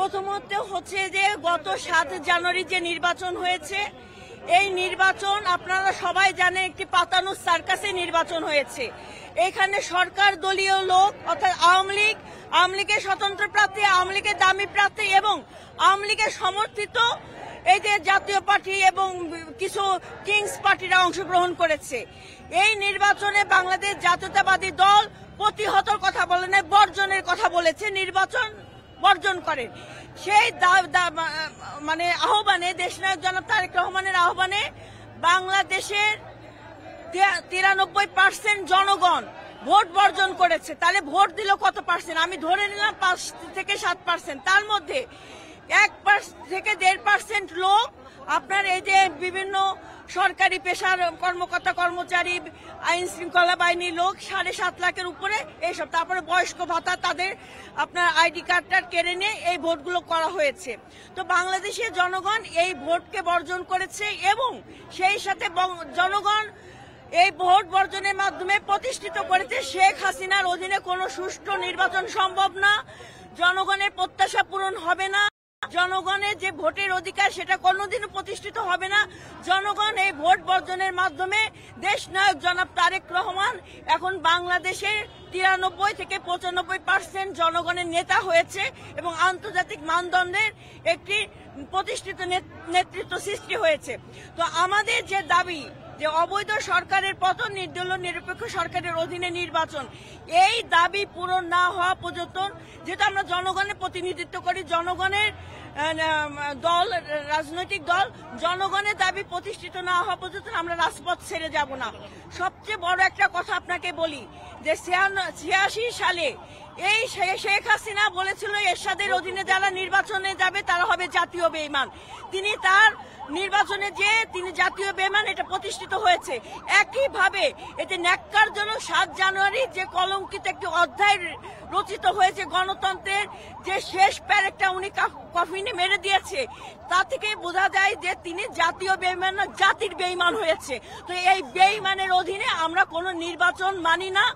প্রথমত হচ্ছে যে গত 7 জানুয়ারি যে নির্বাচন হয়েছে, এই নির্বাচন আপনারা সবাই জানেন একটি পাতানো সার্কাসে নির্বাচন হয়েছে। এখানে সরকার দলীয় লোক অর্থাৎ আওয়ামী লীগের স্বতন্ত্র প্রার্থী, আওয়ামী লীগের দামি প্রার্থী এবং আওয়ামী লীগের সমর্থিত এই যে জাতীয় পার্টি এবং কিছু কিংস পার্টিরা অংশগ্রহণ করেছে। এই নির্বাচনে বাংলাদেশ জাতীয়তাবাদী দল প্রতিহতর কথা বলে নাই, বর্জনের কথা বলেছে, নির্বাচন বর্জন করেন। সেই মানে আহ্বানে, দেশনায়ক জনাব তারেক রহমানের আহ্বানে বাংলাদেশের 93% জনগণ ভোট বর্জন করেছে। তাহলে ভোট দিল কত পার্সেন্ট? আমি ধরে নিলাম 5 থেকে 7%। তার মধ্যে 1 থেকে 1.5% লোক আপনার এই যে বিভিন্ন সরকারি পেশার কর্মকর্তা কর্মচারী, আইন শৃঙ্খলা বাহিনীর লোক 7.5 লাখের উপরে এইসব, তারপরে বয়স্ক ভাতা, তাদের আপনার আইডি কার্ডটা কেড়ে নিয়ে এই ভোটগুলো করা হয়েছে। তো বাংলাদেশের জনগণ এই ভোটকে বর্জন করেছে এবং সেই সাথে জনগণ এই ভোট বর্জনের মাধ্যমে প্রতিষ্ঠিত করেছে শেখ হাসিনার অধীনে কোনো সুষ্ঠু নির্বাচন সম্ভব না, জনগণের প্রত্যাশা পূরণ হবে না, জনগণের যে ভোটের অধিকার সেটা কোনোদিনও প্রতিষ্ঠিত হবে না। জনগণ এই ভোট বর্জনের মাধ্যমে দেশনায়ক জনাব তারেক রহমান এখন বাংলাদেশের 93 থেকে 95% জনগণের নেতা হয়েছে এবং আন্তর্জাতিক মানদণ্ডের একটি প্রতিষ্ঠিত নেতৃত্ব সৃষ্টি হয়েছে। তো আমাদের যে দাবি যে অবৈধ সরকারের পতন, নির্দলীয় নিরপেক্ষ সরকারের অধীনে নির্বাচন, এই দাবি পূরণ না হওয়া পর্যন্ত, যেটা আমরা জনগণের প্রতিনিধিত্ব করি, জনগণের দল, রাজনৈতিক দল, জনগণের দাবি প্রতিষ্ঠিত না হওয়া পর্যন্ত আমরা রাজপথ ছেড়ে যাব না। সবচেয়ে বড় একটা কথা আপনাকে বলি যে 86 সালে এই শেখ হাসিনা বলেছিল এরশাদের অধীনে যারা নির্বাচনে যাবে তারা হবে জাতীয় বেঈমান। তিনি তার নির্বাচনে যে তিনি জাতীয় বেঈমান, এটা প্রতিষ্ঠিত হয়েছে। একইভাবে এতে ন্যাক্কারজনক 7 জানুয়ারি যে কলঙ্কিত একটি অধ্যায় রচিত হয়েছে গণতন্ত্রের, যে শেষ প্যারেকটা উনি কফিনে মেরে দিয়েছে, তা থেকে বোঝা যায় যে তিনি জাতীয় বেঈমান না, জাতির বেঈমান হয়েছে। তো এই বেঈমানের অধীনে আমরা কোনো নির্বাচন মানি না,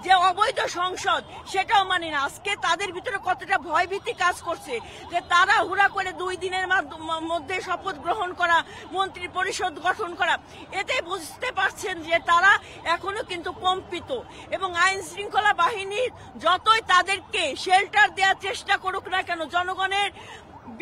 যে অবৈধ সংসদ সেটাও মানি না। আজকে তাদের ভিতরে কতটা ভয়ভীতি কাজ করছে যে তারা হুড়া করে 2 দিনের মধ্যে শপথ গ্রহণ করা, মন্ত্রী পরিষদ গঠন করা, এতে বুঝতে পারছেন যে তারা এখনো কিন্তু কম্পিত এবং আইন শৃঙ্খলা বাহিনী যতই তাদেরকে শেল্টার দেওয়ার চেষ্টা করুক না কেন, জনগণের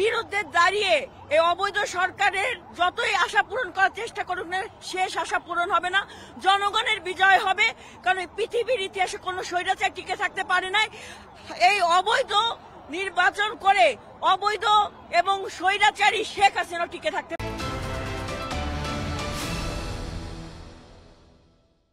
বিরুদ্ধে দাঁড়িয়ে এই অবৈধ সরকারের যতই আশা পূরণ করার চেষ্টা করুক না, শেষ আশা পূরণ হবে না, জনগণের বিজয় হবে। কারণ পৃথিবীর ইতিহাসে কোনো স্বৈরাচার টিকে থাকতে পারে নাই। এই অবৈধ নির্বাচন করে অবৈধ এবং স্বৈরাচারী শেখ হাসিনা টিকে থাকতে